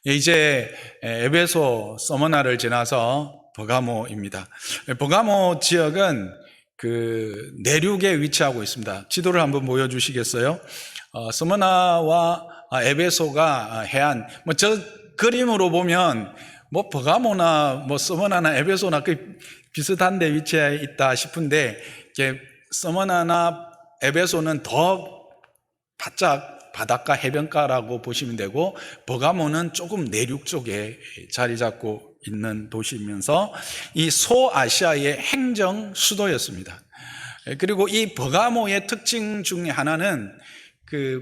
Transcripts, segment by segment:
이제 에베소 서머나를 지나서 버가모입니다. 버가모 지역은 그 내륙에 위치하고 있습니다. 지도를 한번 보여주시겠어요? 서머나와 에베소가 해안, 저 그림으로 보면 버가모나 서머나나 에베소나 비슷한 데 위치해 있다 싶은데, 서머나나 에베소는 더 바짝 바닷가 해변가라고 보시면 되고, 버가모는 조금 내륙 쪽에 자리 잡고 있는 도시이면서 이 소아시아의 행정 수도였습니다. 그리고 이 버가모의 특징 중에 하나는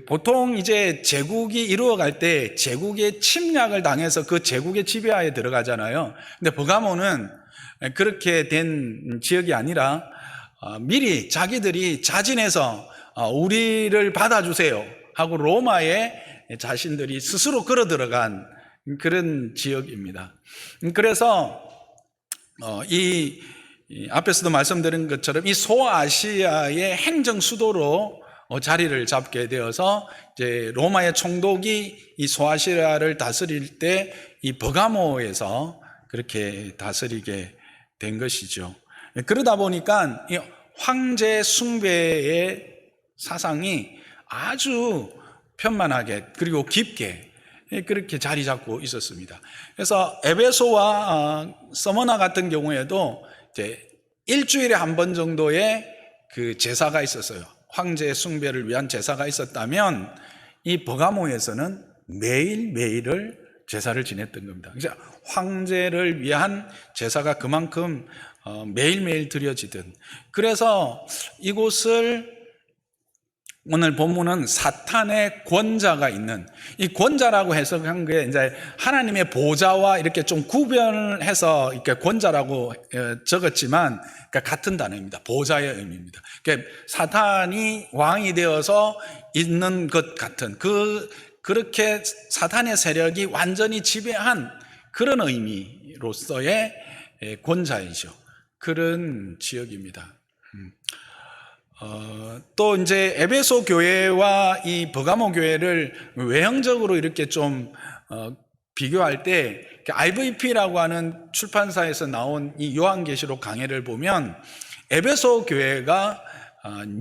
보통 이제 제국이 이루어갈 때 제국의 침략을 당해서 그 제국의 지배하에 들어가잖아요. 근데 버가모는 그렇게 된 지역이 아니라 미리 자기들이 자진해서 우리를 받아주세요 하고 로마에 자신들이 스스로 걸어 들어간 그런 지역입니다. 그래서 이 앞에서도 말씀드린 것처럼 이 소아시아의 행정 수도로 자리를 잡게 되어서 이제 로마의 총독이 이 소아시아를 다스릴 때 이 버가모에서 그렇게 다스리게 된 것이죠. 그러다 보니까 이 황제 숭배의 사상이 아주 편만하게 그리고 깊게 그렇게 자리 잡고 있었습니다. 그래서 에베소와 서머나 같은 경우에도 이제 일주일에 한 번 정도의 그 제사가 있었어요. 황제 숭배를 위한 제사가 있었다면 이 버가모에서는 매일매일을 제사를 지냈던 겁니다. 그래서 황제를 위한 제사가 그만큼 매일매일 드려지던, 그래서 이곳을 오늘 본문은 사탄의 권자가 있는, 이 권자라고 해석한 게 이제 하나님의 보좌와 이렇게 좀 구별을 해서 이렇게 권자라고 적었지만 같은 단어입니다. 보좌의 의미입니다. 그러니까 사탄이 왕이 되어서 있는 것 같은 그렇게 사탄의 세력이 완전히 지배한 그런 의미로서의 권자이죠. 그런 지역입니다. 또 이제 에베소 교회와 이 버가모 교회를 외형적으로 이렇게 좀 비교할 때 IVP라고 하는 출판사에서 나온 이 요한계시록 강해를 보면 에베소 교회가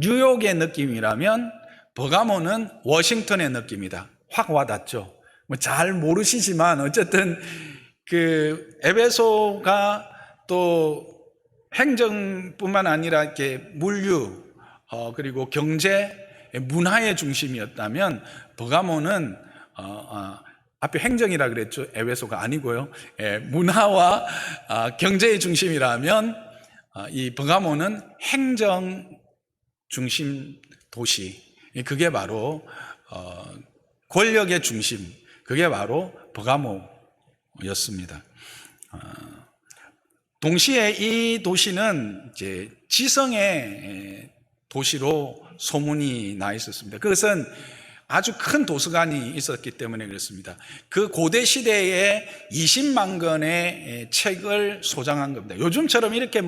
뉴욕의 느낌이라면 버가모는 워싱턴의 느낌이다. 확 와닿죠. 잘 모르시지만 어쨌든 에베소가 또 행정뿐만 아니라 이렇게 물류 그리고 경제, 문화의 중심이었다면 버가모는 앞에 행정이라 그랬죠. 에베소가 아니고요. 문화와 경제의 중심이라면 이 버가모는 행정 중심 도시. 그게 바로 권력의 중심. 그게 바로 버가모였습니다. 동시에 이 도시는 이제 지성의 도시로 소문이 나 있었습니다. 그것은 아주 큰 도서관이 있었기 때문에 그렇습니다. 그 고대 시대에 20만 권의 책을 소장한 겁니다. 요즘처럼 이렇게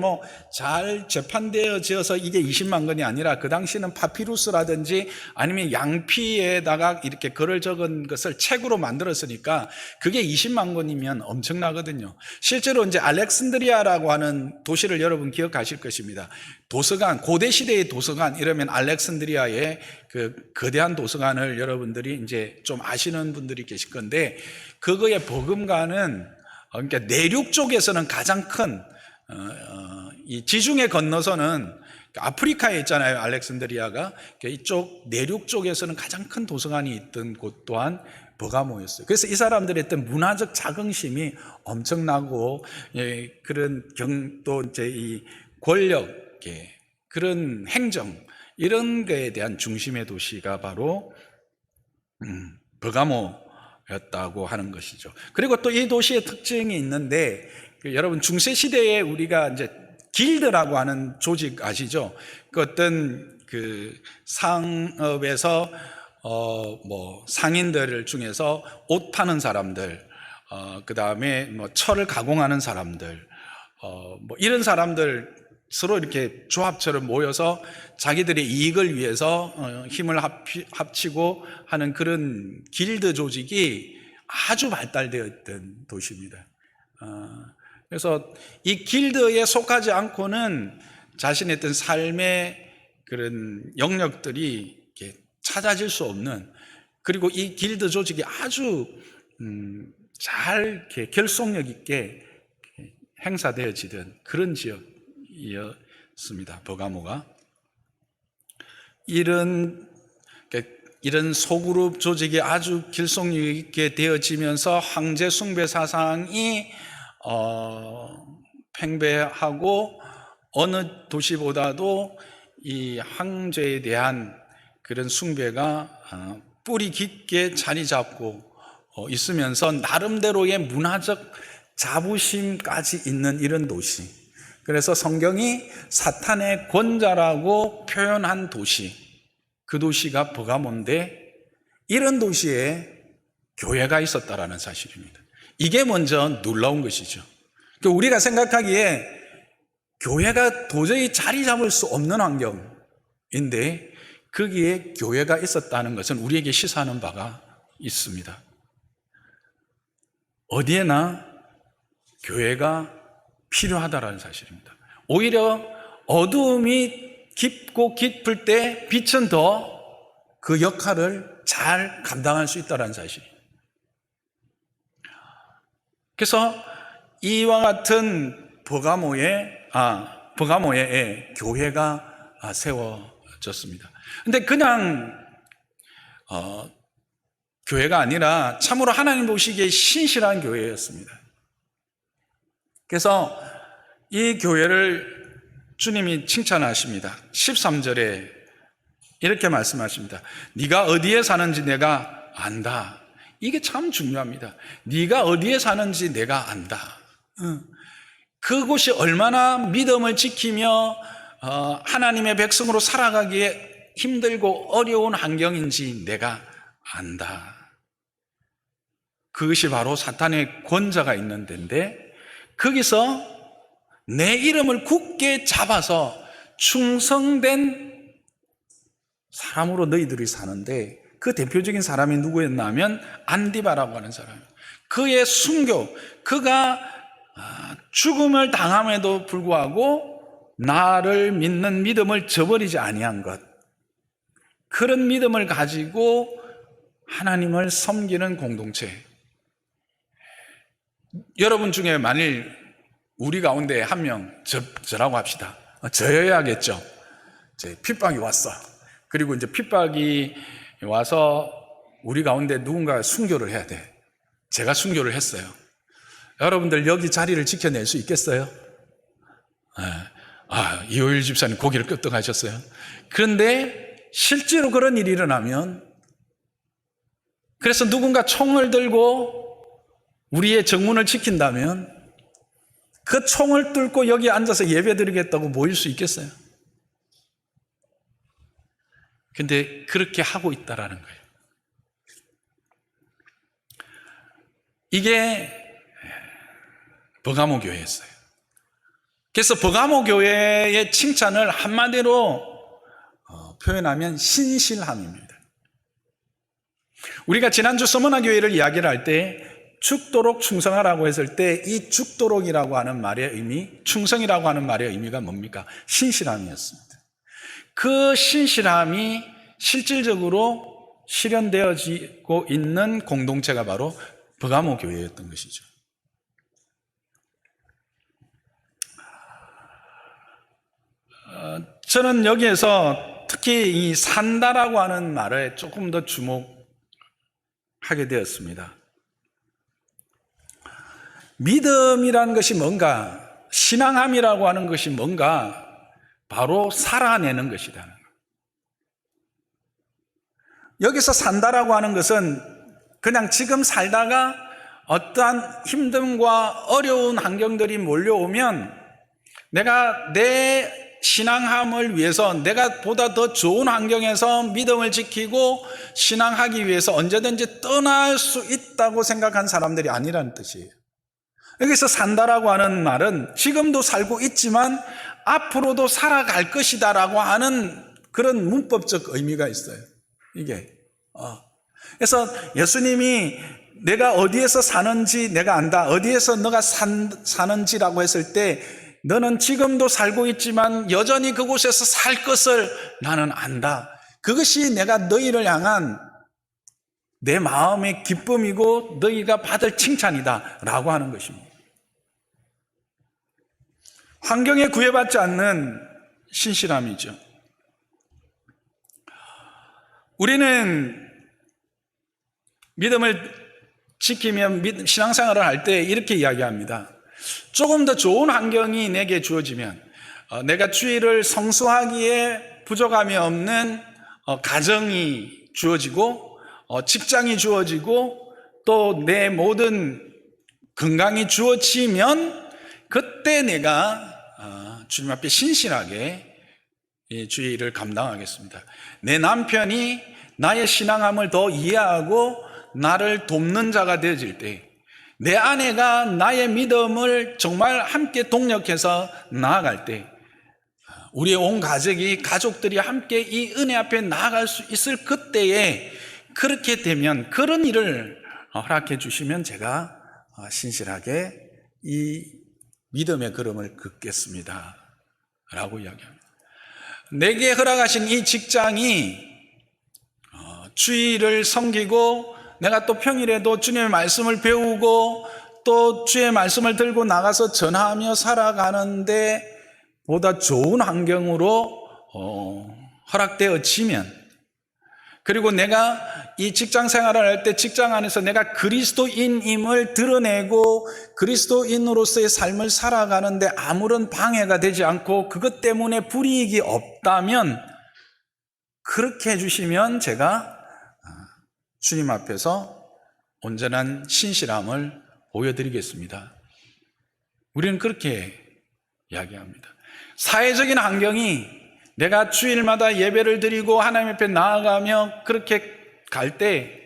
잘 재판되어져서 이게 20만 권이 아니라 그 당시는 파피루스라든지 아니면 양피에다가 이렇게 글을 적은 것을 책으로 만들었으니까 그게 20만 권이면 엄청나거든요. 실제로 이제 알렉산드리아라고 하는 도시를 여러분 기억하실 것입니다. 도서관, 고대 시대의 도서관 이러면 알렉산드리아의 그 거대한 도서관을 여러분들이 이제 좀 아시는 분들이 계실 건데, 그거의 버금가는 그러니까 내륙 쪽에서는 가장 큰 이 지중해 건너서는 아프리카에 있잖아요. 알렉산드리아가 이쪽 내륙 쪽에서는 가장 큰 도서관이 있던 곳 또한 버가모였어요. 그래서 이 사람들의 어떤 문화적 자긍심이 엄청나고 그런 또 이제 이 권력 그런 행정 이런 거에 대한 중심의 도시가 바로 버가모였다고 하는 것이죠. 그리고 또 이 도시의 특징이 있는데, 여러분 중세 시대에 우리가 이제 길드라고 하는 조직 아시죠? 어떤 상업에서 상인들 중에서 옷 파는 사람들, 그 다음에 철을 가공하는 사람들, 이런 사람들 서로 이렇게 조합처럼 모여서 자기들의 이익을 위해서 힘을 합치고 하는 그런 길드 조직이 아주 발달되어 있던 도시입니다. 그래서 이 길드에 속하지 않고는 자신의 어떤 삶의 그런 영역들이 이렇게 찾아질 수 없는, 그리고 이 길드 조직이 아주 잘 이렇게 결속력 있게 행사되어지던 그런 지역이었습니다. 버가모가. 이런 소그룹 조직이 아주 결속력 있게 되어지면서 황제 숭배 사상이 팽배하고, 어느 도시보다도 이 황제에 대한 그런 숭배가 뿌리 깊게 자리 잡고 있으면서 나름대로의 문화적 자부심까지 있는 이런 도시. 그래서 성경이 사탄의 권자라고 표현한 도시, 그 도시가 버가모인데, 이런 도시에 교회가 있었다라는 사실입니다. 이게 먼저 놀라운 것이죠. 우리가 생각하기에 교회가 도저히 자리 잡을 수 없는 환경인데 거기에 교회가 있었다는 것은 우리에게 시사하는 바가 있습니다. 어디에나 교회가 필요하다라는 사실입니다. 오히려 어두움이 깊고 깊을 때 빛은 더 그 역할을 잘 감당할 수 있다는 사실입니다. 그래서 이와 같은 버가모에 교회가 세워졌습니다. 근데 그냥 교회가 아니라 참으로 하나님 보시기에 신실한 교회였습니다. 그래서 이 교회를 주님이 칭찬하십니다. 13절에 이렇게 말씀하십니다. 네가 어디에 사는지 내가 안다. 이게 참 중요합니다. 네가 어디에 사는지 내가 안다. 그곳이 얼마나 믿음을 지키며 하나님의 백성으로 살아가기에 힘들고 어려운 환경인지 내가 안다. 그것이 바로 사탄의 권자가 있는 데인데, 거기서 내 이름을 굳게 잡아서 충성된 사람으로 너희들이 사는데, 그 대표적인 사람이 누구였냐면 안디바라고 하는 사람이에요. 그의 순교, 그가 죽음을 당함에도 불구하고 나를 믿는 믿음을 저버리지 아니한 것, 그런 믿음을 가지고 하나님을 섬기는 공동체. 여러분 중에 만일 우리 가운데 한 명, 저라고 합시다. 저여야겠죠. 핍박이 왔어. 그리고 이제 핍박이 와서 우리 가운데 누군가 순교를 해야 돼. 제가 순교를 했어요. 여러분들 여기 자리를 지켜낼 수 있겠어요? 이호일 집사님 고개를 끄덕 하셨어요. 그런데 실제로 그런 일이 일어나면, 그래서 누군가 총을 들고 우리의 정문을 지킨다면 그 총을 뚫고 여기 앉아서 예배 드리겠다고 모일 수 있겠어요? 근데 그렇게 하고 있다라는 거예요. 이게 버가모 교회였어요. 그래서 버가모 교회의 칭찬을 한마디로 표현하면 신실함입니다. 우리가 지난주 서머나 교회를 이야기를 할 때 죽도록 충성하라고 했을 때, 이 죽도록이라고 하는 말의 의미, 충성이라고 하는 말의 의미가 뭡니까? 신실함이었습니다. 그 신실함이 실질적으로 실현되어지고 있는 공동체가 바로 버가모 교회였던 것이죠. 저는 여기에서 특히 이 산다라고 하는 말에 조금 더 주목하게 되었습니다. 믿음이라는 것이 뭔가, 신앙함이라고 하는 것이 뭔가, 바로 살아내는 것이다. 여기서 산다라고 하는 것은 그냥 지금 살다가 어떠한 힘듦과 어려운 환경들이 몰려오면 내가 내 신앙함을 위해서, 내가 보다 더 좋은 환경에서 믿음을 지키고 신앙하기 위해서 언제든지 떠날 수 있다고 생각한 사람들이 아니라는 뜻이에요. 여기서 산다라고 하는 말은 지금도 살고 있지만 앞으로도 살아갈 것이다라고 하는 그런 문법적 의미가 있어요. 이게. 그래서 예수님이 내가 어디에서 사는지 내가 안다. 어디에서 너가 사는지라고 했을 때 너는 지금도 살고 있지만 여전히 그곳에서 살 것을 나는 안다. 그것이 내가 너희를 향한 내 마음의 기쁨이고 너희가 받을 칭찬이다 라고 하는 것입니다. 환경에 구애받지 않는 신실함이죠. 우리는 믿음을 지키면 신앙생활을 할 때 이렇게 이야기합니다. 조금 더 좋은 환경이 내게 주어지면 내가 주일을 성수하기에 부족함이 없는 가정이 주어지고 직장이 주어지고 또 내 모든 건강이 주어지면 그때 내가 주님 앞에 신실하게 주일을 감당하겠습니다. 내 남편이 나의 신앙함을 더 이해하고 나를 돕는 자가 되어질 때, 내 아내가 나의 믿음을 정말 함께 동력해서 나아갈 때, 우리의 온 가족들이 함께 이 은혜 앞에 나아갈 수 있을 그때에 그렇게 되면 그런 일을 허락해 주시면 제가 신실하게 이 믿음의 걸음을 긋겠습니다 라고 이야기합니다. 내게 허락하신 이 직장이 주일을 섬기고 내가 또 평일에도 주님의 말씀을 배우고 또 주의 말씀을 들고 나가서 전하며 살아가는데 보다 좋은 환경으로 허락되어지면, 그리고 내가 이 직장 생활을 할 때 직장 안에서 내가 그리스도인임을 드러내고 그리스도인으로서의 삶을 살아가는데 아무런 방해가 되지 않고 그것 때문에 불이익이 없다면 그렇게 해주시면 제가 주님 앞에서 온전한 신실함을 보여드리겠습니다. 우리는 그렇게 이야기합니다. 사회적인 환경이 내가 주일마다 예배를 드리고 하나님 앞에 나아가며 그렇게 갈 때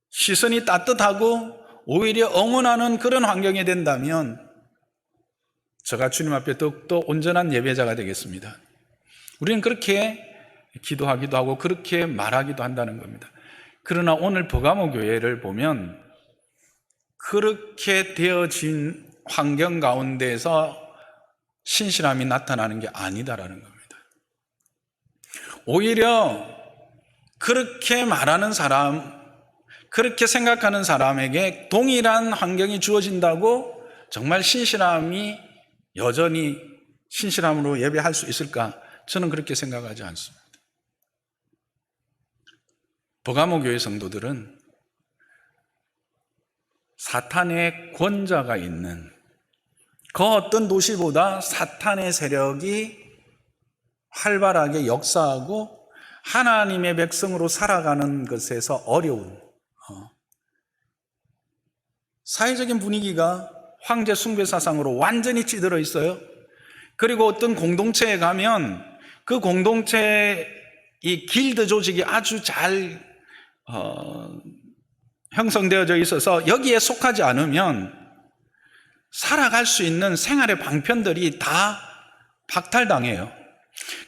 시선이 따뜻하고 오히려 응원하는 그런 환경이 된다면 제가 주님 앞에 더욱더 온전한 예배자가 되겠습니다. 우리는 그렇게 기도하기도 하고 그렇게 말하기도 한다는 겁니다. 그러나 오늘 버가모 교회를 보면 그렇게 되어진 환경 가운데서 신실함이 나타나는 게 아니다라는 겁니다. 오히려 그렇게 말하는 사람, 그렇게 생각하는 사람에게 동일한 환경이 주어진다고 정말 신실함이 여전히 신실함으로 예배할 수 있을까? 저는 그렇게 생각하지 않습니다. 버가모 교회 성도들은 사탄의 권자가 있는 그 어떤 도시보다 사탄의 세력이 활발하게 역사하고 하나님의 백성으로 살아가는 것에서 어려운 사회적인 분위기가 황제 숭배 사상으로 완전히 찌들어 있어요. 그리고 어떤 공동체에 가면 그 공동체의 이 길드 조직이 아주 잘 형성되어져 있어서 여기에 속하지 않으면 살아갈 수 있는 생활의 방편들이 다 박탈당해요.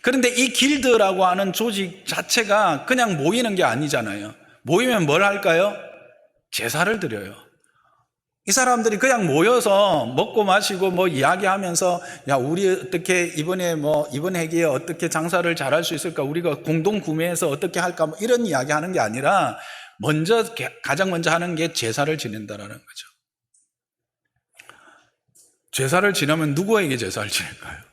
그런데 이 길드라고 하는 조직 자체가 그냥 모이는 게 아니잖아요. 모이면 뭘 할까요? 제사를 드려요. 이 사람들이 그냥 모여서 먹고 마시고 뭐 이야기하면서 야, 우리 어떻게 이번 해기에 어떻게 장사를 잘할 수 있을까? 우리가 공동 구매해서 어떻게 할까? 뭐 이런 이야기 하는 게 아니라 가장 먼저 하는 게 제사를 지낸다라는 거죠. 제사를 지내면 누구에게 제사를 지낼까요?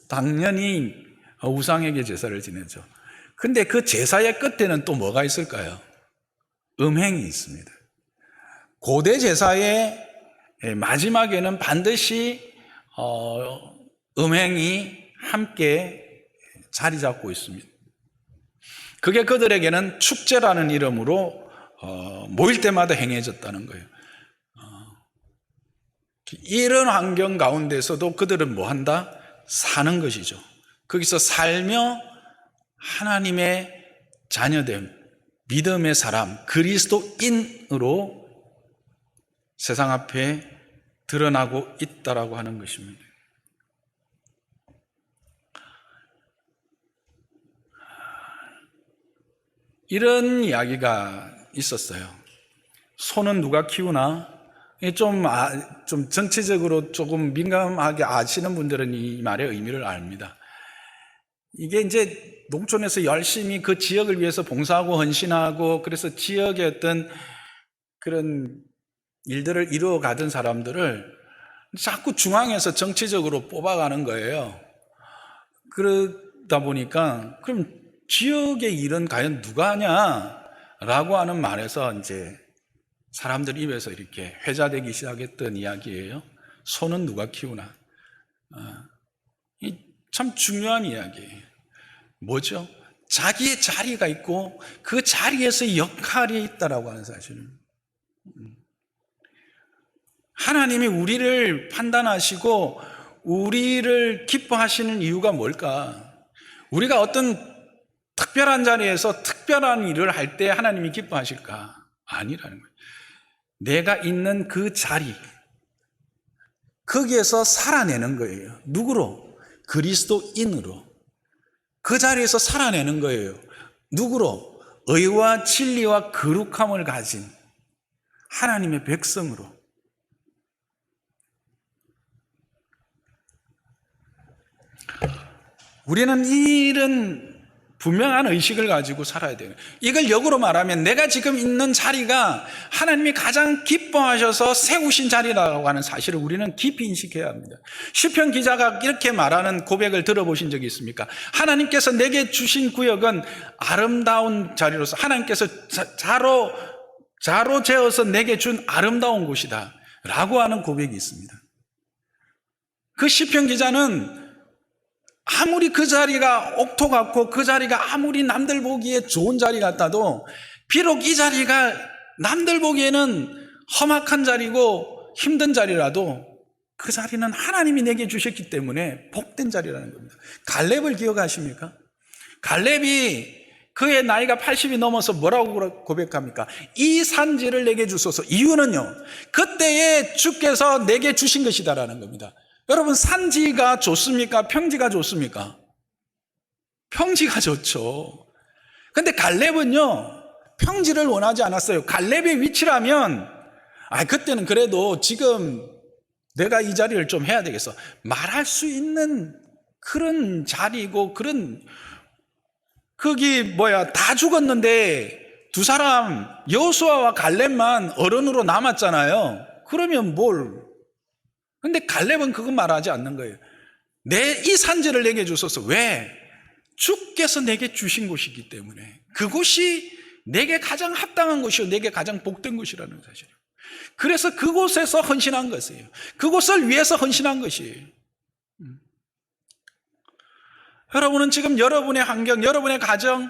당연히 우상에게 제사를 지내죠. 근데 그 제사의 끝에는 또 뭐가 있을까요? 음행이 있습니다. 고대 제사의 마지막에는 반드시 음행이 함께 자리 잡고 있습니다. 그게 그들에게는 축제라는 이름으로 모일 때마다 행해졌다는 거예요. 이런 환경 가운데서도 그들은 뭐 한다? 사는 것이죠. 거기서 살며 하나님의 자녀됨, 믿음의 사람, 그리스도인으로 세상 앞에 드러나고 있다라고 하는 것입니다. 이런 이야기가 있었어요. 소는 누가 키우나? 좀 정치적으로 조금 민감하게 아시는 분들은 이 말의 의미를 압니다. 이게 이제 농촌에서 열심히 그 지역을 위해서 봉사하고 헌신하고 그래서 지역의 어떤 그런 일들을 이루어가던 사람들을 자꾸 중앙에서 정치적으로 뽑아가는 거예요. 그러다 보니까 그럼 지역의 일은 과연 누가 하냐? 라고 하는 말에서 이제 사람들 입에서 이렇게 회자되기 시작했던 이야기예요. 소는 누가 키우나? 이 참 중요한 이야기예요. 뭐죠? 자기의 자리가 있고 그 자리에서 역할이 있다라고 하는 사실은. 하나님이 우리를 판단하시고 우리를 기뻐하시는 이유가 뭘까? 우리가 어떤 특별한 자리에서 특별한 일을 할 때 하나님이 기뻐하실까? 아니라는 거예요. 내가 있는 그 자리, 거기에서 살아내는 거예요. 누구로? 그리스도인으로. 그 자리에서 살아내는 거예요. 누구로? 의와 진리와 거룩함을 가진 하나님의 백성으로. 우리는 이런 분명한 의식을 가지고 살아야 돼요. 이걸 역으로 말하면 내가 지금 있는 자리가 하나님이 가장 기뻐하셔서 세우신 자리라고 하는 사실을 우리는 깊이 인식해야 합니다. 시편 기자가 이렇게 말하는 고백을 들어보신 적이 있습니까? 하나님께서 내게 주신 구역은 아름다운 자리로서 하나님께서 자로 재어서 내게 준 아름다운 곳이다 라고 하는 고백이 있습니다. 그 시편 기자는 아무리 그 자리가 옥토 같고 그 자리가 아무리 남들 보기에 좋은 자리 같아도 비록 이 자리가 남들 보기에는 험악한 자리고 힘든 자리라도 그 자리는 하나님이 내게 주셨기 때문에 복된 자리라는 겁니다. 갈렙을 기억하십니까? 갈렙이 그의 나이가 80이 넘어서 뭐라고 고백합니까? 이 산지를 내게 주소서. 이유는요, 그때에 주께서 내게 주신 것이다라는 겁니다. 여러분, 산지가 좋습니까? 평지가 좋습니까? 평지가 좋죠. 근데 갈렙은요, 평지를 원하지 않았어요. 갈렙의 위치라면, 그때는 그래도 지금 내가 이 자리를 좀 해야 되겠어. 말할 수 있는 그런 자리고, 다 죽었는데 두 사람, 여호수아와 갈렙만 어른으로 남았잖아요. 그러면 근데 갈렙은 그건 말하지 않는 거예요. 이 산지를 내게 주소서. 왜? 주께서 내게 주신 곳이기 때문에. 그곳이 내게 가장 합당한 곳이요, 내게 가장 복된 곳이라는 사실이에요. 그래서 그곳에서 헌신한 것이에요. 그곳을 위해서 헌신한 것이에요. 여러분은 지금 여러분의 환경, 여러분의 가정,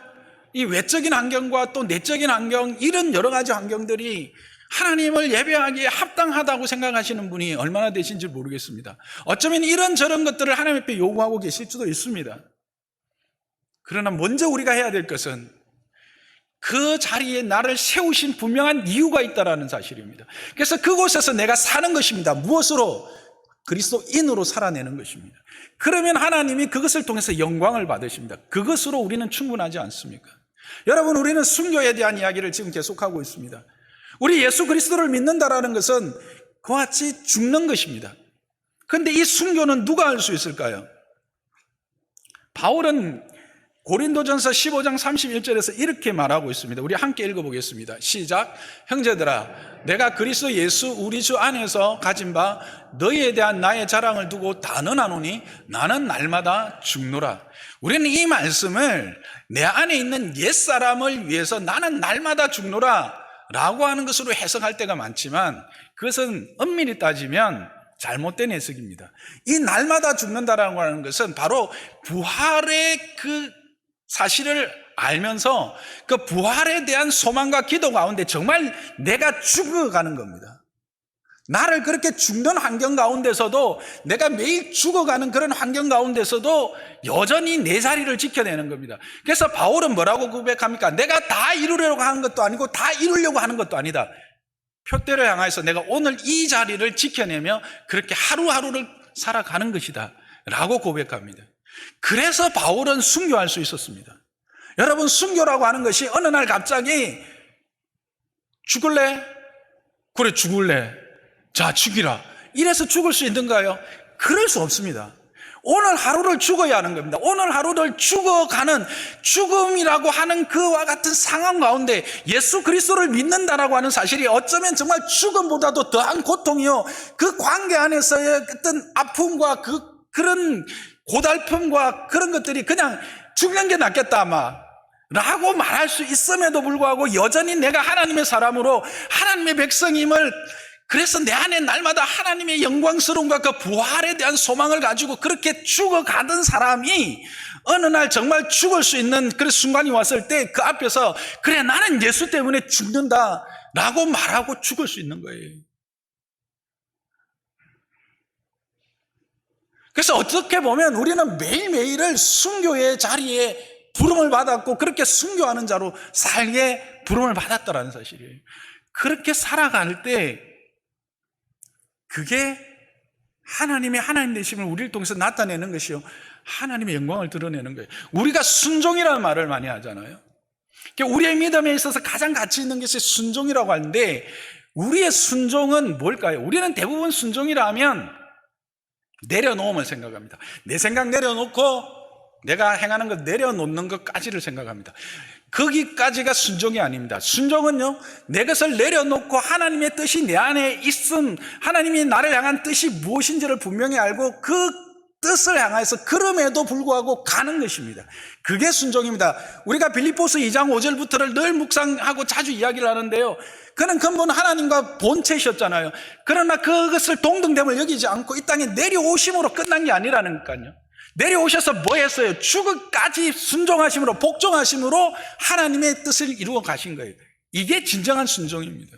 이 외적인 환경과 또 내적인 환경, 이런 여러 가지 환경들이 하나님을 예배하기에 합당하다고 생각하시는 분이 얼마나 되신지 모르겠습니다. 어쩌면 이런저런 것들을 하나님 앞에 요구하고 계실 수도 있습니다. 그러나 먼저 우리가 해야 될 것은 그 자리에 나를 세우신 분명한 이유가 있다는 사실입니다. 그래서 그곳에서 내가 사는 것입니다. 무엇으로? 그리스도인으로 살아내는 것입니다. 그러면 하나님이 그것을 통해서 영광을 받으십니다. 그것으로 우리는 충분하지 않습니까? 여러분, 우리는 순교에 대한 이야기를 지금 계속하고 있습니다. 우리 예수 그리스도를 믿는다라는 것은 그와 같이 죽는 것입니다. 그런데 이 순교는 누가 할 수 있을까요? 바울은 고린도전서 15장 31절에서 이렇게 말하고 있습니다. 우리 함께 읽어보겠습니다. 시작. 형제들아, 내가 그리스도 예수 우리 주 안에서 가진 바 너희에 대한 나의 자랑을 두고 단언하노니 나는 날마다 죽노라. 우리는 이 말씀을 내 안에 있는 옛사람을 위해서 나는 날마다 죽노라 라고 하는 것으로 해석할 때가 많지만 그것은 엄밀히 따지면 잘못된 해석입니다. 이 날마다 죽는다라고 하는 것은 바로 부활의 그 사실을 알면서 그 부활에 대한 소망과 기도 가운데 정말 내가 죽어가는 겁니다. 나를 그렇게 죽는 환경 가운데서도 내가 매일 죽어가는 그런 환경 가운데서도 여전히 내 자리를 지켜내는 겁니다. 그래서 바울은 뭐라고 고백합니까? 내가 다 이루려고 하는 것도 아니고 다 이루려고 하는 것도 아니다. 표대를 향해서 내가 오늘 이 자리를 지켜내며 그렇게 하루하루를 살아가는 것이다 라고 고백합니다. 그래서 바울은 순교할 수 있었습니다. 여러분, 순교라고 하는 것이 어느 날 갑자기 죽을래? 그래, 죽을래. 자, 죽이라. 이래서 죽을 수 있는가요? 그럴 수 없습니다. 오늘 하루를 죽어야 하는 겁니다. 오늘 하루를 죽어가는 죽음이라고 하는 그와 같은 상황 가운데 예수 그리스도를 믿는다라고 하는 사실이 어쩌면 정말 죽음보다도 더한 고통이요, 그 관계 안에서의 어떤 아픔과 그런 고달픔과 그런 것들이 그냥 죽는 게 낫겠다 아마 라고 말할 수 있음에도 불구하고 여전히 내가 하나님의 사람으로 하나님의 백성임을, 그래서 내 안에 날마다 하나님의 영광스러움과 그 부활에 대한 소망을 가지고 그렇게 죽어가던 사람이 어느 날 정말 죽을 수 있는 그런 순간이 왔을 때 그 앞에서 그래, 나는 예수 때문에 죽는다 라고 말하고 죽을 수 있는 거예요. 그래서 어떻게 보면 우리는 매일매일을 순교의 자리에 부름을 받았고 그렇게 순교하는 자로 살게 부름을 받았다라는 사실이에요. 그렇게 살아갈 때 그게 하나님의 하나님 되심을 우리를 통해서 나타내는 것이요, 하나님의 영광을 드러내는 거예요. 우리가 순종이라는 말을 많이 하잖아요. 우리의 믿음에 있어서 가장 가치 있는 것이 순종이라고 하는데, 우리의 순종은 뭘까요? 우리는 대부분 순종이라면 내려놓음을 생각합니다. 내 생각 내려놓고 내가 행하는 것 내려놓는 것까지를 생각합니다. 거기까지가 순종이 아닙니다. 순종은요, 내 것을 내려놓고 하나님의 뜻이 내 안에 있음, 하나님이 나를 향한 뜻이 무엇인지를 분명히 알고 그 뜻을 향해서 그럼에도 불구하고 가는 것입니다. 그게 순종입니다. 우리가 빌립보서 2장 5절부터를 늘 묵상하고 자주 이야기를 하는데요, 그는 근본 하나님과 본체이셨잖아요. 그러나 그것을 동등됨을 여기지 않고 이 땅에 내려오심으로 끝난 게 아니라니까요. 내려오셔서 뭐 했어요? 죽음까지 순종하심으로, 복종하심으로 하나님의 뜻을 이루어 가신 거예요. 이게 진정한 순종입니다.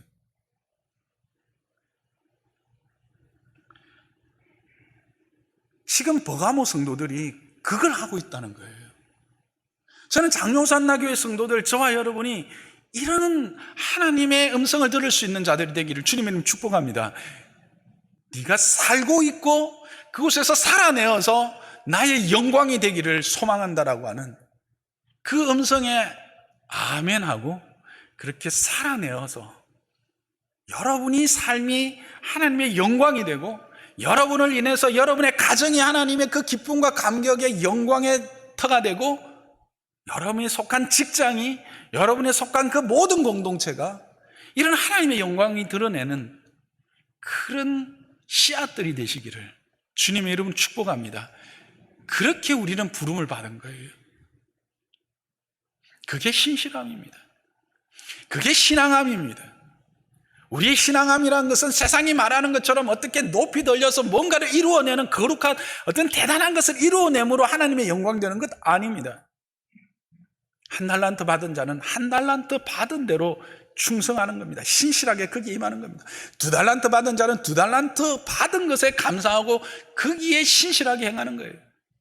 지금 버가모 성도들이 그걸 하고 있다는 거예요. 저는 장로산나교회 성도들, 저와 여러분이 이런 하나님의 음성을 들을 수 있는 자들이 되기를 주님의 축복합니다. 네가 살고 있고 그곳에서 살아내어서 나의 영광이 되기를 소망한다라고 하는 그 음성에 아멘하고 그렇게 살아내어서 여러분이 삶이 하나님의 영광이 되고, 여러분을 인해서 여러분의 가정이 하나님의 그 기쁨과 감격의 영광의 터가 되고, 여러분이 속한 직장이, 여러분이 속한 그 모든 공동체가 이런 하나님의 영광이 드러내는 그런 씨앗들이 되시기를 주님의 이름으로 축복합니다. 그렇게 우리는 부름을 받은 거예요. 그게 신실함입니다. 그게 신앙함입니다. 우리의 신앙함이라는 것은 세상이 말하는 것처럼 어떻게 높이 들려서 뭔가를 이루어내는 거룩한 어떤 대단한 것을 이루어내므로 하나님의 영광 되는 것 아닙니다. 한 달란트 받은 자는 한 달란트 받은 대로 충성하는 겁니다. 신실하게 거기에 임하는 겁니다. 2달란트 받은 자는 2달란트 받은 것에 감사하고 거기에 신실하게 행하는 거예요.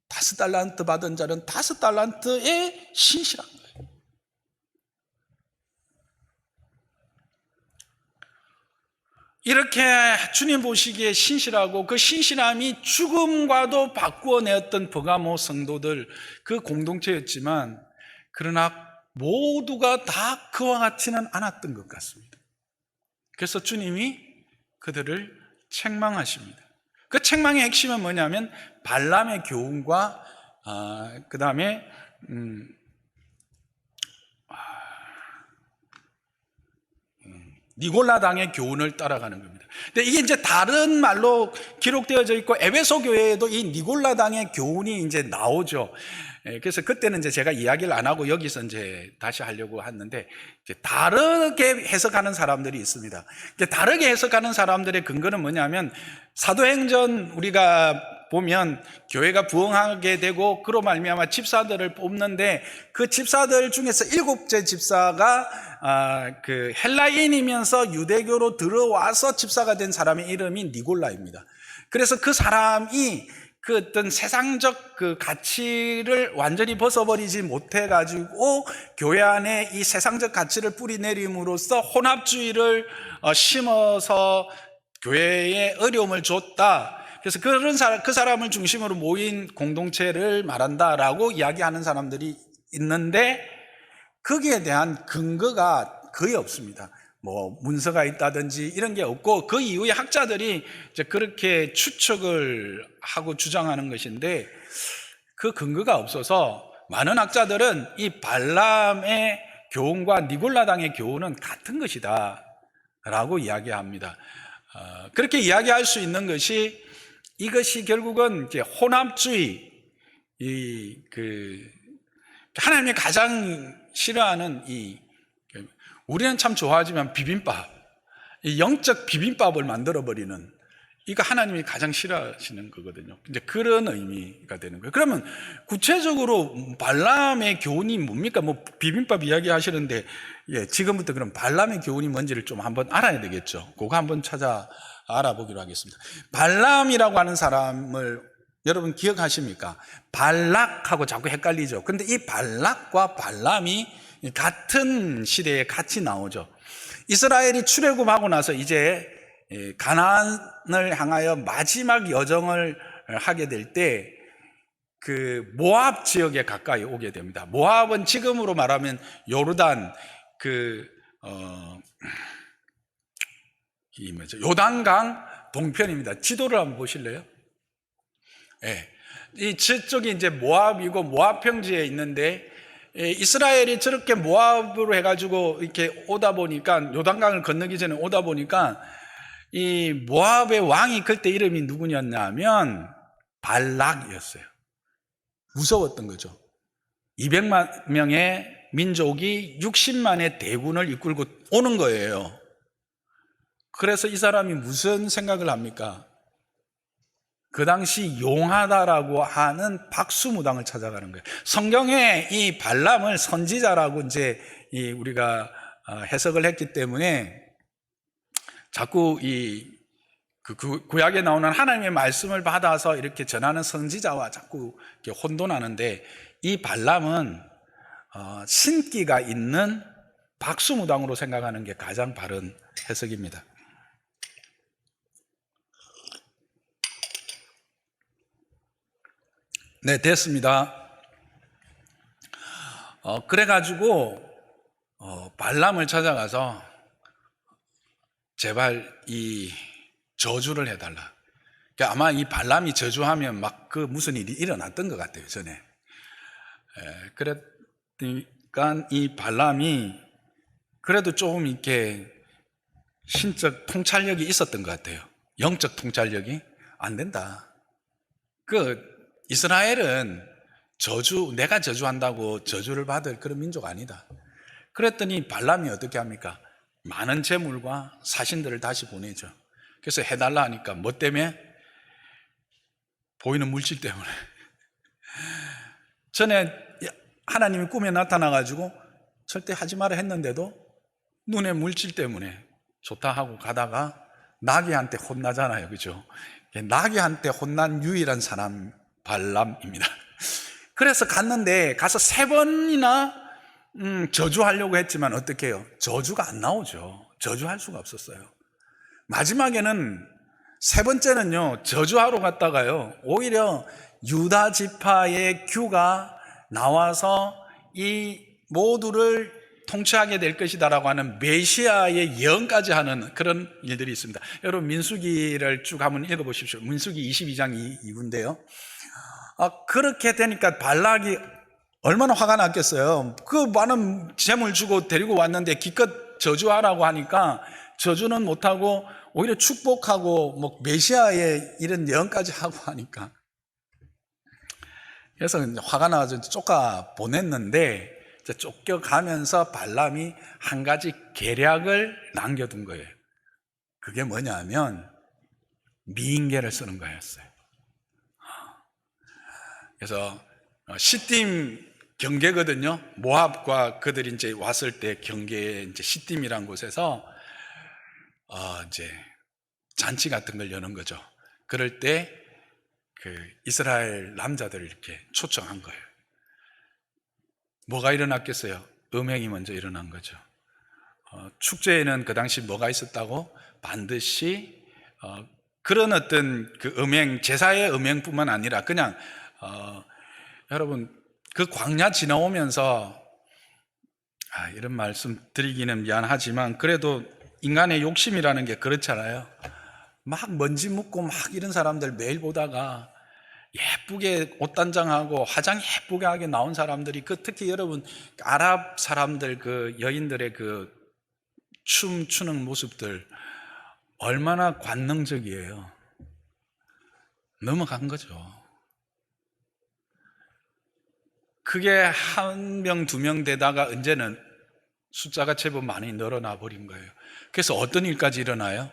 5달란트 받은 자는 5달란트에 신실한 거예요. 이렇게 주님 보시기에 신실하고 그 신실함이 죽음과도 바꾸어내었던 버가모 성도들, 그 공동체였지만, 그러나 모두가 다 그와 같지는 않았던 것 같습니다. 그래서 주님이 그들을 책망하십니다. 그 책망의 핵심은 뭐냐면 발람의 교훈과 그 다음에 니골라당의 교훈을 따라가는 겁니다. 근데 이게 이제 다른 말로 기록되어져 있고, 에베소 교회에도 이 니골라당의 교훈이 이제 나오죠. 그래서 그때는 이제 제가 이야기를 안 하고 여기서 이제 다시 하려고 했는데, 이제 다르게 해석하는 사람들이 있습니다. 다르게 해석하는 사람들의 근거는 뭐냐면, 사도행전 우리가 보면 교회가 부흥하게 되고 그로 말미암아 집사들을 뽑는데, 그 집사들 중에서 7째 집사가 그 헬라인이면서 유대교로 들어와서 집사가 된 사람의 이름이 니골라입니다. 그래서 그 사람이 그 어떤 세상적 그 가치를 완전히 벗어버리지 못해가지고 교회 안에 이 세상적 가치를 뿌리내림으로써 혼합주의를 심어서 교회에 어려움을 줬다. 그래서 그 사람을 중심으로 모인 공동체를 말한다라고 이야기하는 사람들이 있는데, 거기에 대한 근거가 거의 없습니다. 뭐 문서가 있다든지 이런 게 없고, 그 이후에 학자들이 이제 그렇게 추측을 하고 주장하는 것인데, 그 근거가 없어서 많은 학자들은 이 발람의 교훈과 니골라당의 교훈은 같은 것이다 라고 이야기합니다. 그렇게 이야기할 수 있는 것이, 이것이 결국은 이제 혼합주의, 하나님이 가장 싫어하는 우리는 참 좋아하지만 비빔밥, 이 영적 비빔밥을 만들어버리는, 이거 하나님이 가장 싫어하시는 거거든요. 이제 그런 의미가 되는 거예요. 그러면 구체적으로 발람의 교훈이 뭡니까? 뭐 비빔밥 이야기 하시는데, 지금부터 그럼 발람의 교훈이 뭔지를 좀 한번 알아야 되겠죠. 그거 한번 찾아 알아보기로 하겠습니다. 발람이라고 하는 사람을 여러분 기억하십니까? 발락하고 자꾸 헷갈리죠. 근데 이 발락과 발람이 같은 시대에 같이 나오죠. 이스라엘이 출애굽하고 나서 이제 가나안을 향하여 마지막 여정을 하게 될 때, 그 모압 지역에 가까이 오게 됩니다. 모압은 지금으로 말하면 요르단, 요단강 동편입니다. 지도를 한번 보실래요? 이 저쪽이 이제 모압이고, 모압 평지에 있는데, 이스라엘이 저렇게 모압으로 해가지고 이렇게 오다 보니까, 요단강을 건너기 전에 오다 보니까, 이 모압의 왕이 그때 이름이 누구였냐면 발락이었어요. 무서웠던 거죠. 200만 명의 민족이 60만의 대군을 이끌고 오는 거예요. 그래서 이 사람이 무슨 생각을 합니까? 그 당시 용하다라고 하는 박수무당을 찾아가는 거예요. 성경에 이 발람을 선지자라고 이제 우리가 해석을 했기 때문에 자꾸 구약에 나오는 하나님의 말씀을 받아서 이렇게 전하는 선지자와 자꾸 이렇게 혼돈하는데, 이 발람은 신기가 있는 박수무당으로 생각하는 게 가장 바른 해석입니다. 네, 됐습니다. 그래가지고 발람을 찾아가서 제발 이 저주를 해달라. 그러니까 아마 이 발람이 저주하면 막 무슨 일이 일어났던 것 같아요, 전에. 그러니까 이 발람이 그래도 조금 이렇게 신적 통찰력이 있었던 것 같아요. 영적 통찰력이 안 된다. 이스라엘은 내가 저주한다고 저주를 받을 그런 민족 아니다. 그랬더니 발람이 어떻게 합니까? 많은 재물과 사신들을 다시 보내죠. 그래서 해달라 하니까 뭐 때문에? 보이는 물질 때문에. 전에 하나님이 꿈에 나타나가지고 절대 하지 마라 했는데도 눈의 물질 때문에 좋다 하고 가다가 나귀한테 혼나잖아요. 그죠? 나귀한테 혼난 유일한 사람 발람입니다. 그래서 갔는데 가서 3번이나 저주하려고 했지만 어떻게 해요? 저주가 안 나오죠. 저주할 수가 없었어요. 마지막에는 3번째는요, 저주하러 갔다가요, 오히려 유다 지파의 규가 나와서 이 모두를 통치하게 될 것이다라고 하는 메시아의 예언까지 하는 그런 일들이 있습니다. 여러분 민수기를 쭉 한번 읽어보십시오. 민수기 22장 2부인데요. 그렇게 되니까 발락이 얼마나 화가 났겠어요. 그 많은 재물 주고 데리고 왔는데 기껏 저주하라고 하니까 저주는 못하고 오히려 축복하고 뭐 메시아의 이런 예언까지 하고 하니까, 그래서 화가 나서 쫓아 보냈는데, 쫓겨가면서 발람이 한 가지 계략을 남겨둔 거예요. 그게 뭐냐면 미인계를 쓰는 거였어요. 그래서 시딤 경계거든요. 모압과 그들이 이제 왔을 때 경계에 이제 시딤이란 곳에서 이제 잔치 같은 걸 여는 거죠. 그럴 때 이스라엘 남자들을 이렇게 초청한 거예요. 뭐가 일어났겠어요? 음행이 먼저 일어난 거죠. 축제에는 그 당시 뭐가 있었다고? 반드시 그런 어떤 그 음행, 제사의 음행뿐만 아니라 그냥 여러분 그 광야 지나오면서 이런 말씀 드리기는 미안하지만 그래도 인간의 욕심이라는 게 그렇잖아요. 막 먼지 묻고 막 이런 사람들 매일 보다가 예쁘게 옷 단장하고 화장 예쁘게 하게 나온 사람들이, 특히 여러분 아랍 사람들 그 여인들의 그 춤추는 모습들 얼마나 관능적이에요. 넘어간 거죠. 그게 한 명, 두 명 되다가 이제는 숫자가 제법 많이 늘어나 버린 거예요. 그래서 어떤 일까지 일어나요?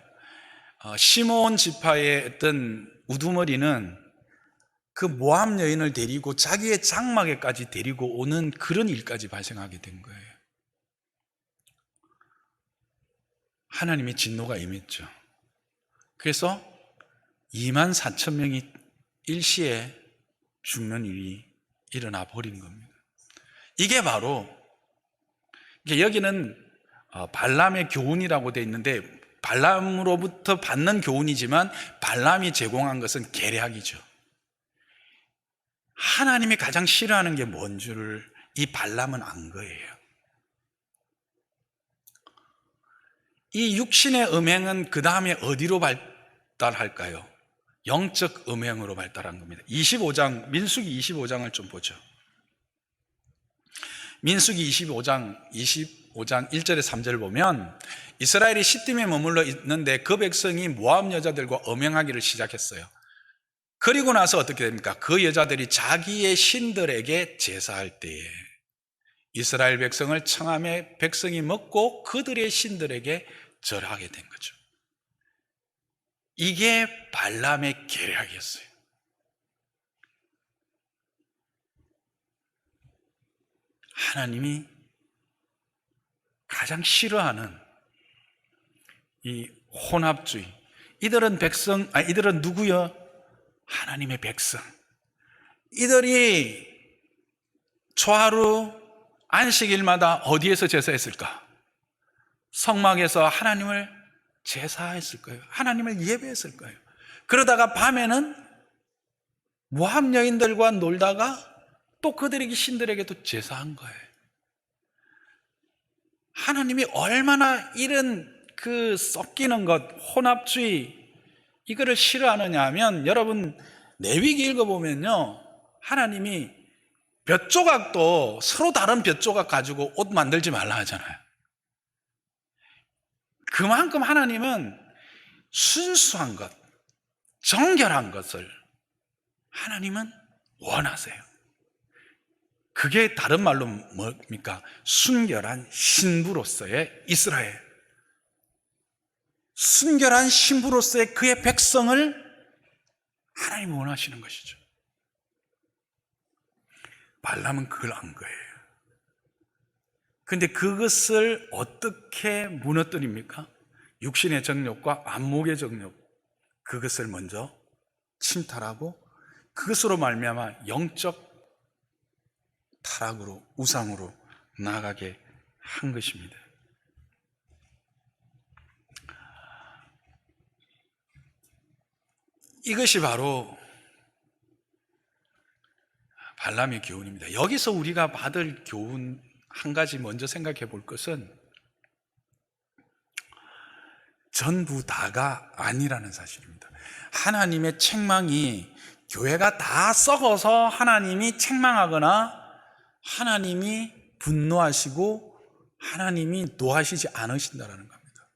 시므온 지파의 어떤 우두머리는 그 모압 여인을 데리고 자기의 장막에까지 데리고 오는 그런 일까지 발생하게 된 거예요. 하나님의 진노가 임했죠. 그래서 2만 4천 명이 일시에 죽는 일이 일어나 버린 겁니다. 이게 바로, 여기는 발람의 교훈이라고 되어 있는데 발람으로부터 받는 교훈이지만 발람이 제공한 것은 계략이죠. 하나님이 가장 싫어하는 게 뭔 줄을 이 발람은 안 거예요. 이 육신의 음행은 그 다음에 어디로 발달할까요? 영적 음행으로 발달한 겁니다. 25장, 민수기 25장을 좀 보죠. 민수기 25장 1절에 3절을 보면 이스라엘이 시딤에 머물러 있는데 그 백성이 모압 여자들과 음행하기를 시작했어요. 그리고 나서 어떻게 됩니까? 그 여자들이 자기의 신들에게 제사할 때에 이스라엘 백성을 청함에 백성이 먹고 그들의 신들에게 절하게 된 거죠. 이게 발람의 계략이었어요. 하나님이 가장 싫어하는 이 혼합주의. 이들은 누구요? 하나님의 백성. 이들이 초하루 안식일마다 어디에서 제사했을까? 성막에서 하나님을 제사했을 거예요. 하나님을 예배했을 거예요. 그러다가 밤에는 모압 여인들과 놀다가 또 그들에게 신들에게도 제사한 거예요. 하나님이 얼마나 이런 그 섞이는 것, 혼합주의, 이거를 싫어하느냐 하면, 여러분 레위기 읽어보면요, 하나님이 볕 조각도 서로 다른 볕 조각 가지고 옷 만들지 말라 하잖아요. 그만큼 하나님은 순수한 것, 정결한 것을 하나님은 원하세요. 그게 다른 말로 뭡니까? 순결한 신부로서의 이스라엘, 순결한 신부로서의 그의 백성을 하나님이 원하시는 것이죠. 발람은 그걸 안 거예요. 그런데 그것을 어떻게 무너뜨립니까? 육신의 정욕과 안목의 정욕, 그것을 먼저 침탈하고 그것으로 말미암아 영적 타락으로, 우상으로 나가게 한 것입니다. 이것이 바로 발람의 교훈입니다. 여기서 우리가 받을 교훈 한 가지 먼저 생각해 볼 것은 전부 다가 아니라는 사실입니다. 하나님의 책망이 교회가 다 썩어서 하나님이 책망하거나 하나님이 분노하시고 하나님이 노하시지 않으신다는 겁니다.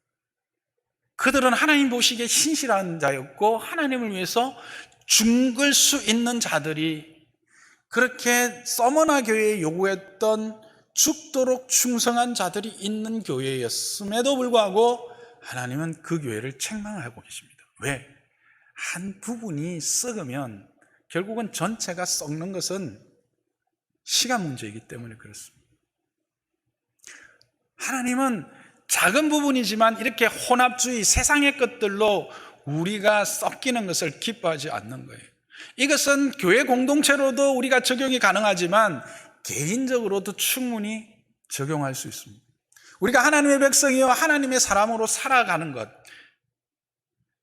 그들은 하나님 보시기에 신실한 자였고 하나님을 위해서 죽을 수 있는 자들이, 그렇게 서머나 교회에 요구했던 죽도록 충성한 자들이 있는 교회였음에도 불구하고 하나님은 그 교회를 책망하고 계십니다. 왜? 한 부분이 썩으면 결국은 전체가 썩는 것은 시간 문제이기 때문에 그렇습니다. 하나님은 작은 부분이지만 이렇게 혼합주의, 세상의 것들로 우리가 섞이는 것을 기뻐하지 않는 거예요. 이것은 교회 공동체로도 우리가 적용이 가능하지만 개인적으로도 충분히 적용할 수 있습니다. 우리가 하나님의 백성이요 하나님의 사람으로 살아가는 것,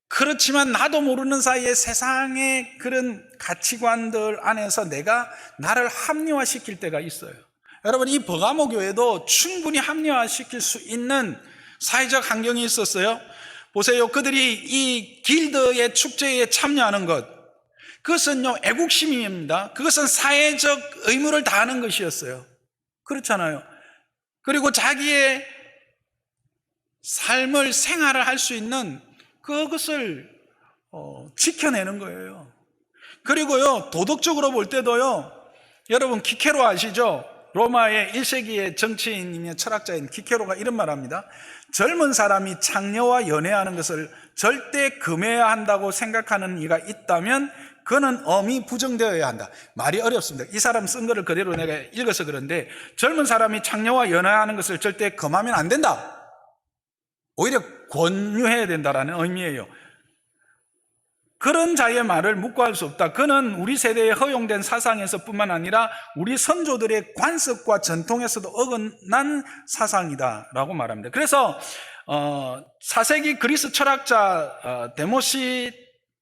그렇지만 나도 모르는 사이에 세상의 그런 가치관들 안에서 내가 나를 합리화시킬 때가 있어요. 여러분, 이 버가모 교회도 충분히 합리화시킬 수 있는 사회적 환경이 있었어요. 보세요. 그들이 이 길드의 축제에 참여하는 것, 그것은요, 애국심입니다. 그것은 사회적 의무를 다하는 것이었어요. 그렇잖아요. 그리고 자기의 삶을, 생활을 할 수 있는 그것을 지켜내는 거예요. 그리고요, 도덕적으로 볼 때도요, 여러분, 키케로 아시죠? 로마의 1세기의 정치인이며 철학자인 키케로가 이런 말 합니다. 젊은 사람이 장녀와 연애하는 것을 절대 금해야 한다고 생각하는 이가 있다면 그는 엄히 부정되어야 한다. 말이 어렵습니다. 이 사람 쓴 거를 그대로 내가 읽어서 그런데, 젊은 사람이 장녀와 연애하는 것을 절대 금하면 안 된다. 오히려 권유해야 된다라는 의미예요. 그런 자의 말을 묵과할 수 없다. 그는 우리 세대에 허용된 사상에서 뿐만 아니라 우리 선조들의 관습과 전통에서도 어긋난 사상이다 라고 말합니다. 그래서 4세기 그리스 철학자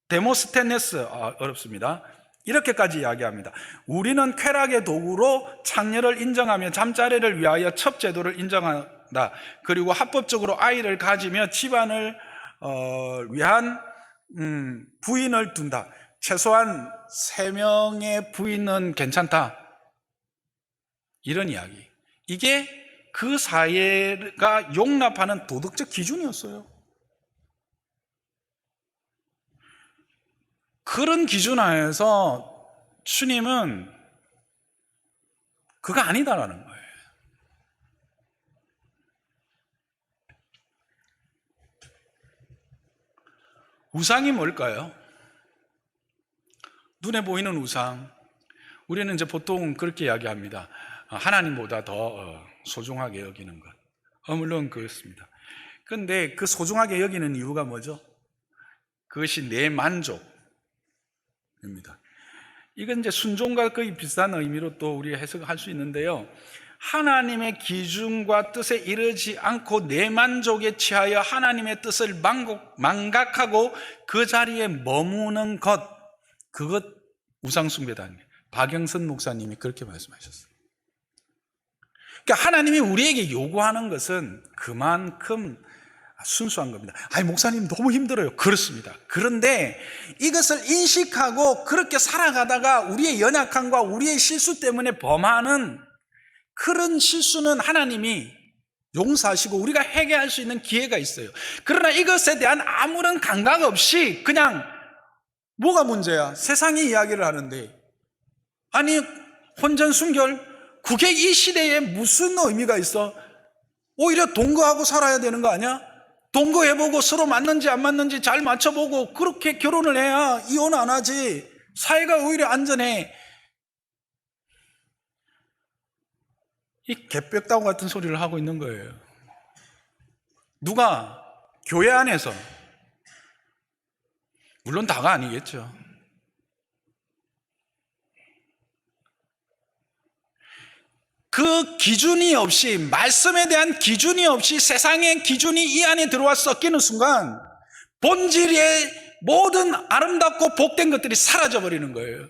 데모스테네스, 어렵습니다. 이렇게까지 이야기합니다. 우리는 쾌락의 도구로 창녀를 인정하며 잠자리를 위하여 첩제도를 인정한다. 그리고 합법적으로 아이를 가지며 집안을 위한 부인을 둔다. 최소한 3명의 부인은 괜찮다. 이런 이야기. 이게 그 사회가 용납하는 도덕적 기준이었어요. 그런 기준 하에서 주님은 그거 아니다라는 거예요. 우상이 뭘까요? 눈에 보이는 우상. 우리는 이제 보통 그렇게 이야기합니다. 하나님보다 더 소중하게 여기는 것. 물론 그렇습니다. 그런데 그 소중하게 여기는 이유가 뭐죠? 그것이 내 만족입니다. 이건 이제 순종과 거의 비슷한 의미로 또 우리가 해석할 수 있는데요. 하나님의 기준과 뜻에 이르지 않고 내 만족에 취하여 하나님의 뜻을 망각하고 그 자리에 머무는 것, 그것 우상숭배다. 박영선 목사님이 그렇게 말씀하셨어요. 그러니까 하나님이 우리에게 요구하는 것은 그만큼 순수한 겁니다. 아니, 목사님 너무 힘들어요. 그렇습니다. 그런데 이것을 인식하고 그렇게 살아가다가 우리의 연약함과 우리의 실수 때문에 범하는 그런 실수는 하나님이 용서하시고 우리가 회개할 수 있는 기회가 있어요. 그러나 이것에 대한 아무런 감각 없이 그냥 뭐가 문제야? 세상이 이야기를 하는데, 아니 혼전순결, 그게 이 시대에 무슨 의미가 있어? 오히려 동거하고 살아야 되는 거 아니야? 동거해보고 서로 맞는지 안 맞는지 잘 맞춰보고 그렇게 결혼을 해야 이혼 안 하지. 사회가 오히려 안전해. 이 개벽다구 같은 소리를 하고 있는 거예요. 누가? 교회 안에서. 물론 다가 아니겠죠. 그 기준이 없이, 말씀에 대한 기준이 없이 세상의 기준이 이 안에 들어와 섞이는 순간 본질의 모든 아름답고 복된 것들이 사라져버리는 거예요.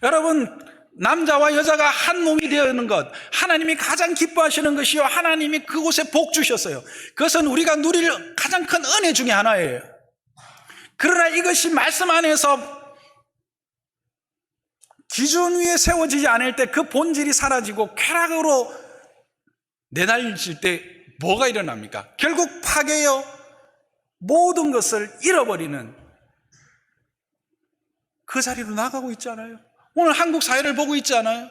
여러분, 남자와 여자가 한 몸이 되는 것, 하나님이 가장 기뻐하시는 것이요, 하나님이 그곳에 복 주셨어요. 그것은 우리가 누릴 가장 큰 은혜 중에 하나예요. 그러나 이것이 말씀 안에서 기준 위에 세워지지 않을 때 그 본질이 사라지고 쾌락으로 내달릴 때 뭐가 일어납니까? 결국 파괴요, 모든 것을 잃어버리는 그 자리로 나가고 있지 않아요? 오늘 한국 사회를 보고 있지 않아요?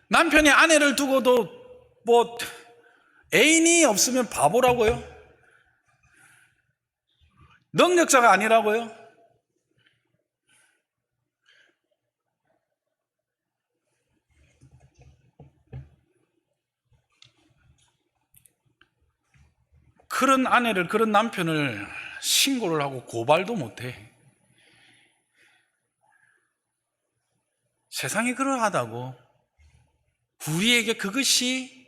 남편이 아내를 두고도 뭐 애인이 없으면 바보라고요? 능력자가 아니라고요? 그런 아내를, 그런 남편을 신고를 하고 고발도 못해. 세상이 그러하다고 우리에게 그것이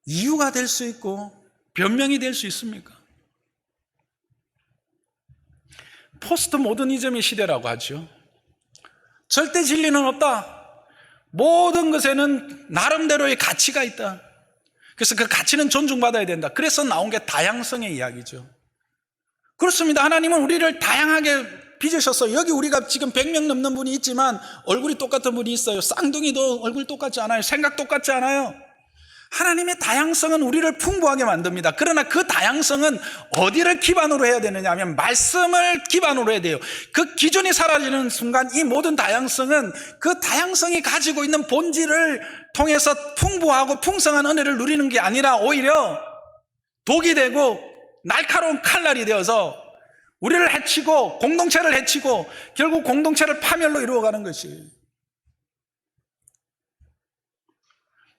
이유가 될 수 있고 변명이 될 수 있습니까? 포스트 모더니즘의 시대라고 하죠. 절대 진리는 없다. 모든 것에는 나름대로의 가치가 있다. 그래서 그 가치는 존중받아야 된다. 그래서 나온 게 다양성의 이야기죠. 그렇습니다. 하나님은 우리를 다양하게 빚으셨어요. 여기 우리가 지금 100명 넘는 분이 있지만 얼굴이 똑같은 분이 있어요. 쌍둥이도 얼굴 똑같지 않아요. 생각 똑같지 않아요. 하나님의 다양성은 우리를 풍부하게 만듭니다. 그러나 그 다양성은 어디를 기반으로 해야 되느냐 하면 말씀을 기반으로 해야 돼요. 그 기준이 사라지는 순간 이 모든 다양성은 그 다양성이 가지고 있는 본질을 통해서 풍부하고 풍성한 은혜를 누리는 게 아니라 오히려 독이 되고 날카로운 칼날이 되어서 우리를 해치고 공동체를 해치고 결국 공동체를 파멸로 이루어가는 것이에요.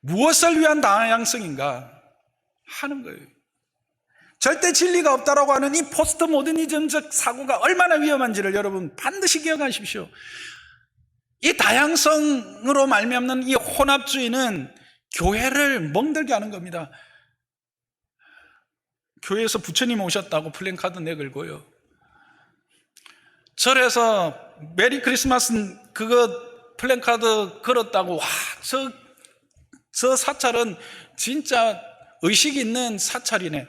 무엇을 위한 다양성인가 하는 거예요. 절대 진리가 없다라고 하는 이 포스트 모더니즘적 사고가 얼마나 위험한지를 여러분 반드시 기억하십시오. 이 다양성으로 말미암는 이 혼합주의는 교회를 멍들게 하는 겁니다. 교회에서 부처님 오셨다고 플랜카드 내걸고요. 절에서 메리 크리스마스 그거 플랜카드 걸었다고 저 사찰은 진짜 의식 있는 사찰이네.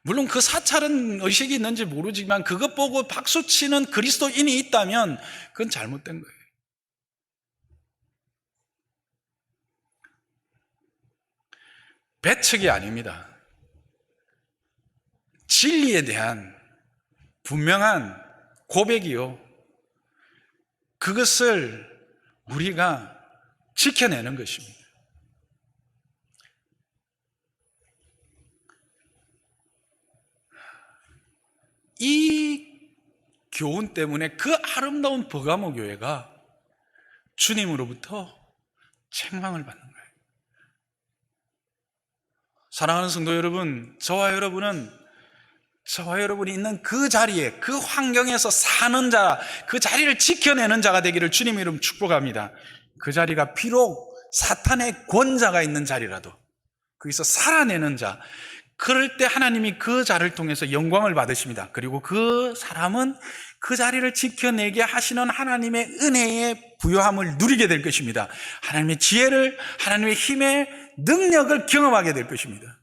물론 그 사찰은 의식이 있는지 모르지만 그것 보고 박수치는 그리스도인이 있다면 그건 잘못된 거예요. 배척이 아닙니다. 진리에 대한 분명한 고백이요. 그것을 우리가 지켜내는 것입니다. 이 교훈 때문에 그 아름다운 버가모 교회가 주님으로부터 책망을 받는 거예요. 사랑하는 성도 여러분, 저와 여러분이 있는 그 자리에, 그 환경에서 사는 자, 그 자리를 지켜내는 자가 되기를 주님의 이름 축복합니다. 그 자리가 비록 사탄의 권자가 있는 자리라도 거기서 살아내는 자, 그럴 때 하나님이 그 자를 통해서 영광을 받으십니다. 그리고 그 사람은 그 자리를 지켜내게 하시는 하나님의 은혜의 부요함을 누리게 될 것입니다. 하나님의 지혜를, 하나님의 힘의 능력을 경험하게 될 것입니다.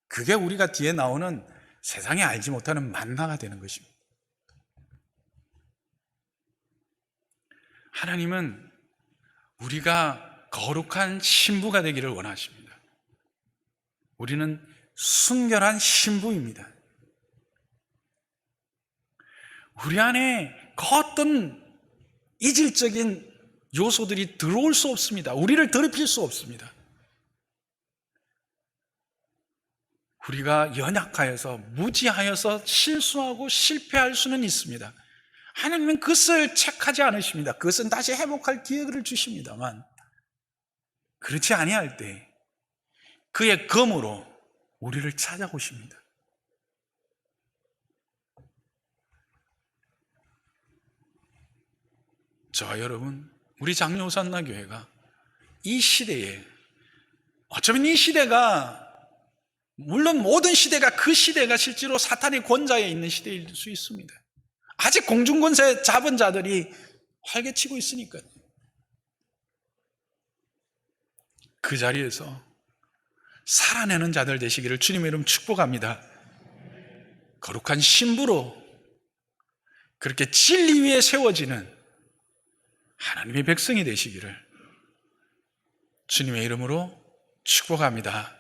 그게 우리가 뒤에 나오는 세상에 알지 못하는 만나가 되는 것입니다. 하나님은 우리가 거룩한 신부가 되기를 원하십니다. 우리는 순결한 신부입니다. 우리 안에 그 어떤 이질적인 요소들이 들어올 수 없습니다. 우리를 더럽힐 수 없습니다. 우리가 연약하여서 무지하여서 실수하고 실패할 수는 있습니다. 하나님은 그것을 책하지 않으십니다. 그것은 다시 회복할 기회를 주십니다만 그렇지 아니할 때 그의 검으로 우리를 찾아오십니다. 저와 여러분, 우리 장로산나 교회가 이 시대에, 어쩌면 이 시대가, 물론 모든 시대가 그 시대가 실제로 사탄의 권좌에 있는 시대일 수 있습니다. 아직 공중권세 잡은 자들이 활개치고 있으니까요. 그 자리에서 살아내는 자들 되시기를 주님의 이름 축복합니다. 거룩한 신부로 그렇게 진리 위에 세워지는 하나님의 백성이 되시기를 주님의 이름으로 축복합니다.